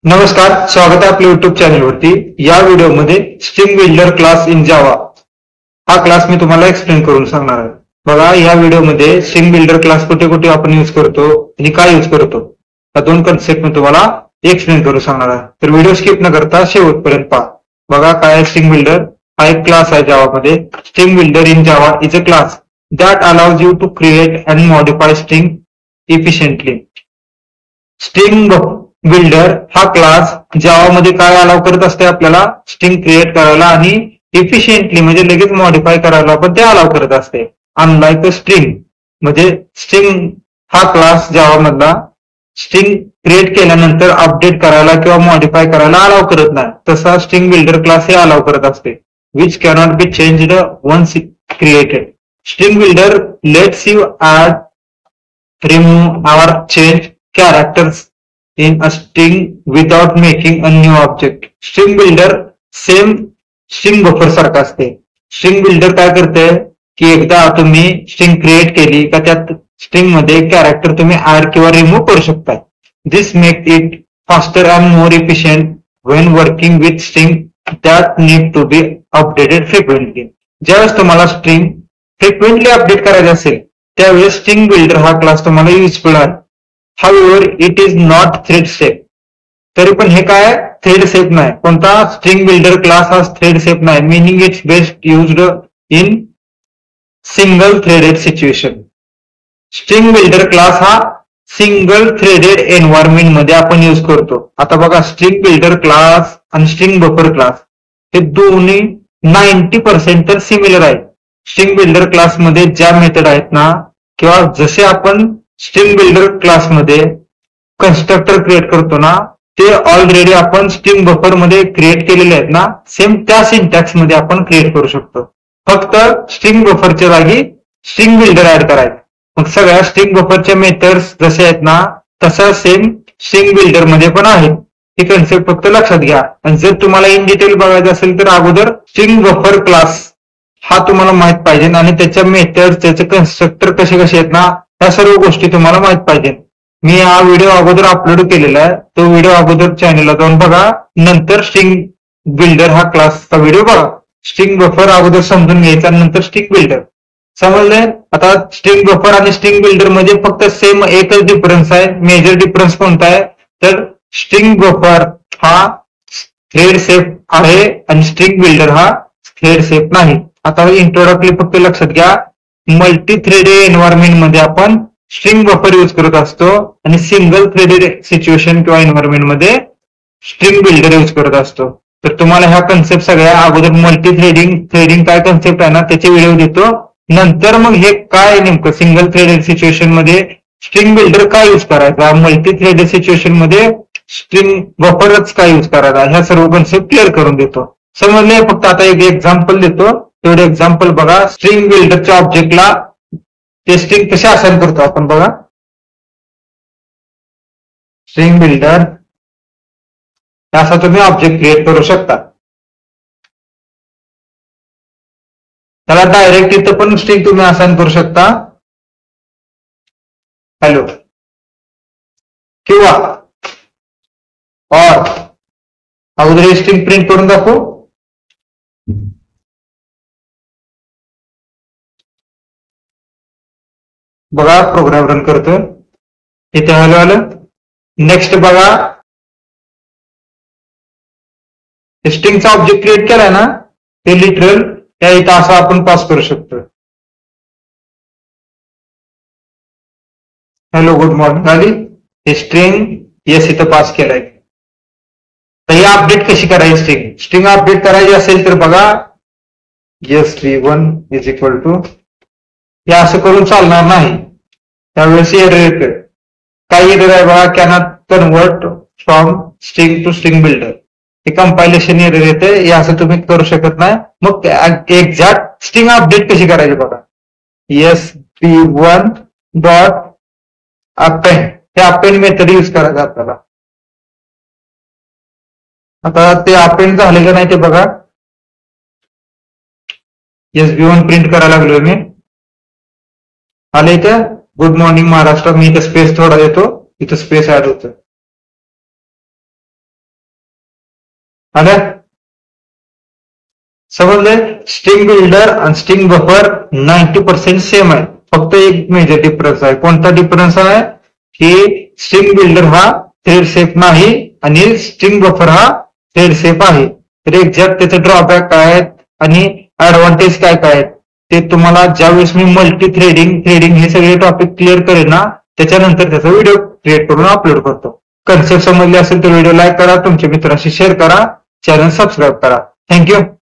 नमस्कार, स्वागत आहे आपल्या युट्यूब चॅनलवरती। या व्हिडिओमध्ये स्ट्रिंग बिल्डर क्लास इन जावा हा क्लास मी तुम्हाला एक्सप्लेन करून सांगणार आहे। बघा, या व्हिडिओमध्ये स्ट्रिंग बिल्डर क्लास कुठे कुठे आपण यूज करतो आणि काय यूज करतो या दोन कन्सेप्ट मी तुम्हाला एक्सप्लेन करून सांगणार आहे। तर व्हिडिओ स्किप न करता शेवटपर्यंत पहा। बघा, काय आहे स्ट्रिंग बिल्डर? हा एक क्लास आहे जावामध्ये। String builder in Java is a class that allows you to create and modify string efficiently. String builder हा क्लास जावामध्ये काय अलाव करत असते? आपल्याला स्ट्रिंग क्रिएट करायला आणि इफिशियंटली म्हणजे लगेच मॉडिफाय करायला पण ते अलाव करत असते। अनलाइक अ स्ट्रिंग म्हणजे स्ट्रिंग हा क्लास जावा मधला स्ट्रिंग क्रिएट केल्यानंतर अपडेट करायला किंवा मॉडिफाय करायला अलाव करत नाही, तसा स्ट्रिंग बिल्डर क्लास हे अलाव करत असते, which cannot be changed once created. String builder lets you add, remove or change characters in a string without making a new object. String builder same string buffer सारखा असते। String builder काय करते की एकदा तुम्ही string create केली का त्यात स्ट्रिंग मध्ये कॅरेक्टर तुम्ही ऍड किंवा रिमूव्ह करू शकता। This make it faster and more efficient when working with string that need to be updated frequently. ज्यावेळेस तुम्हाला स्ट्रिंग फ्रिक्वेंटली अपडेट करायची असेल त्यावेळेस स्ट्रिंग बिल्डर हा क्लास तुम्हाला युजफुल आहे। However it is not thread safe. तरी पण हे काय थ्रेड सेफ नाही। कोणता स्ट्रिंग बिल्डर क्लास हा थ्रेड सेफ नाही, meaning it's best used in single threaded situation. String builder class हा सिंगल थ्रेडेड एन्व्हायरमेंट मध्ये आपण यूज करतो। आता बघा, स्ट्रिंग बिल्डर क्लास आणि स्ट्रिंग बफर क्लास हे दोन्ही 90% तर सिमिलर आहेत। स्ट्रिंग बिल्डर क्लासमध्ये ज्या मेथड आहेत ना, किंवा जसे आपण स्ट्रिंग बिल्डर क्लासमध्ये कन्स्ट्रक्टर क्रिएट करतो ना, ते ऑलरेडी आपण स्ट्रिंग बफर मध्ये क्रिएट केलेले आहेत ना, सेम त्या सिंटॅक्स मध्ये आपण क्रिएट करू शकतो। फक्त स्ट्रिंग बफरच्या जागी स्ट्रिंग बिल्डर ऍड करायचं। मग सगळ्या स्ट्रिंग बफरच्या मेथड्स जसे आहेत ना, तसा सेम स्ट्रिंग बिल्डर मध्ये पण आहेत। ही कन्सेप्ट फक्त लक्षात घ्या। आणि जर तुम्हाला इन डिटेल बघायचं असेल तर अगोदर स्ट्रिंग बफर क्लास हा तुम्हाला माहित पाहिजे आणि त्याच्या मेथड, त्याचे कन्स्ट्रक्टर कसे कसे आहेत ना, या सर्व गोष्टी तुम्हाला माहित पाहिजे। मी हा व्हिडिओ अगोदर अपलोड केलेला आहे, तो व्हिडिओ अगोदर चॅनलला जाऊन बघा, नंतर स्ट्रिंग बिल्डर हा क्लासचा व्हिडिओ बघा। स्ट्रिंग बफर अगोदर समजून घ्यायचा, नंतर स्ट्रिंग बिल्डर। समजले? आता स्ट्रिंग बफर आणि स्ट्रिंग बिल्डर मध्ये फक्त सेम एकच डिफरन्स आहे। मेजर डिफरन्स कोणता आहे तर स्ट्रिंग बफर हा थ्रेड सेफ आहे आणि स्ट्रिंग बिल्डर हा थ्रेड सेफ नाही। आता इंट्रोडक्टली फक्त लक्षात घ्या, मल्टी थ्रेडेड एन्व्हायरमेंट मध्ये आपण स्ट्रिंग बफर यूज करत असतो आणि सिंगल थ्रेडेड सिच्युएशन किंवा एन्व्हायरमेंट मध्ये स्ट्रिंग बिल्डर यूज करत असतो। तर तुम्हाला ह्या कन्सेप्ट सगळ्या अगोदर मल्टी थ्रेडिंग काय कन्सेप्ट आहे ना त्याचे व्हिडिओ देतो, नंतर मग हे काय नेमकं सिंगल थ्रेडेड सिच्युएशन मध्ये स्ट्रिंग बिल्डर काय यूज करायचा, मल्टी थ्रेडेड सिच्युएशन मध्ये स्ट्रिंग बफरच काय यूज करायचा, ह्या सर्व कन्सेप्ट क्लिअर करून देतो। समजले? फक्त आता एक एक्झाम्पल देतो, तेवढे एक्झाम्पल बघा। स्ट्रिंग बिल्डरच्या ऑब्जेक्टला टेस्टिंग कसे असाइन करतो आपण बघा। स्ट्रिंग बिल्डर असा तुम्ही ऑब्जेक्ट क्रिएट करू शकता। त्याला डायरेक्ट इथं पण स्ट्रिंग तुम्ही असाइन करू शकता, हॅलो, किंवा और अगोदर ही स्ट्रिंग प्रिंट करून दाखवू। बघा, प्रोग्राम रन करतोय, इथे हॅलो आलं। नेक्स्ट बघा, स्ट्रिंगचा ऑब्जेक्ट क्रिएट केलाय ना, ते लिटरल त्या इथं असं आपण पास करू शकतो। हॅलो, गुड मॉर्निंग आली, हे स्ट्रिंग येस इथं पास केलाय। तर ही अपडेट कशी करायची? स्ट्रिंग अपडेट करायची असेल तर बघा, yes v1 is equal to, हे असं करून चालणार नाही, त्यावेळेस एरर येते। काय एरर आहे बघा, cannot convert from string to string builder, हे कंपायलेशन एरर येते, हे असं तुम्ही करू शकत नाही। मग एक्झॅक्ट स्ट्रिंग अपडेट कशी करायची बघा, येस v1 डॉट अपेंड, हे अपेंड मेथड यूज करायचं आपल्याला। आता ते अपेंड झालेलं नाही ते बघा, येस v1 प्रिंट करायला लागलोय मी, आले इथं गुड मॉर्निंग महाराष्ट्र, मी इथं स्पेस थोडा देतो, इथं स्पेस ऍड होतं। आलं समजले. स्ट्रिंग बिल्डर आणि स्ट्रिंग बफर 90% सेम आहे. फक्त एक मेजर डिफरन्स आहे. कोणता डिफरन्स आहे की स्ट्रिंग बिल्डर हा थ्रेड सेफ नाही आणि स्ट्रिंग बफर हा थ्रेड सेफ आहे. तर एक्झॅक्ट त्याचे ड्रॉबॅक काय आहेत आणि ऍडव्हान्टेज काय काय आहेत ते तुम्हाला ज्यावेळेस मी मल्टी थ्रेडिंग हे सगळे टॉपिक क्लिअर करेन ना त्याच्यानंतर त्याचा व्हिडिओ क्रिएट करून अपलोड करतो. कन्सेप्ट समजले असेल तर व्हिडिओ लाईक करा, तुमच्या मित्रांशी शेअर करा, चॅनल सबस्क्राईब करा. थँक्यू.